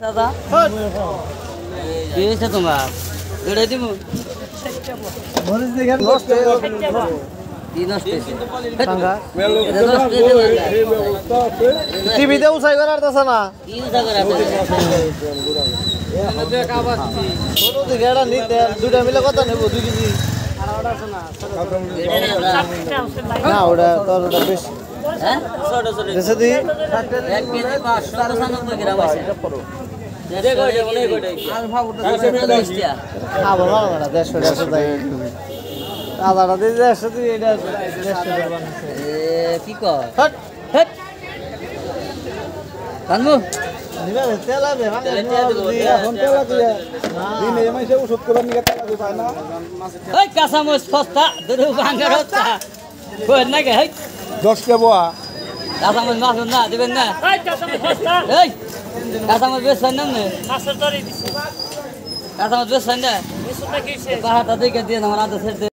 দাদা কি হয়েছে তোমার এড়ে দিব টিভিতে উসাই করার আছে না ছোট দিকে এটা নিতে দুটা মিলে কত নেব 2 কেজি না ওটা তোর ওটা বেশি হ্যাঁ ছোট ছোট দেশে দি 1 কেজি 595 গ্রাম আছে খাবো ভালো না 150 তাই আলাদা দিয়ে 150 দিয়ে এটা 150 বানাইছে কি কর হট হেট কানমু নিবা তেলা বে এখন তেলা দিয়ে দিনে এমাইছে ওষুধ করার নিয়ে তেলা দিয়ে পায় না এই কাঁচামরিচ সস্তা দুরু ভাঙা রস্তা কই না কে এই 10 কে boa কাঁচামরিচ মাছ না দিবেন না এই কাঁচামরিচ সস্তা এই কাঁচামরিচ বেচছেন না মাছের তরি দিছি কাঁচামরিচ বেচছেন না বেচুন না কিছে বাহাটা দেখে দিয়ে আমার আদা ছেড়ে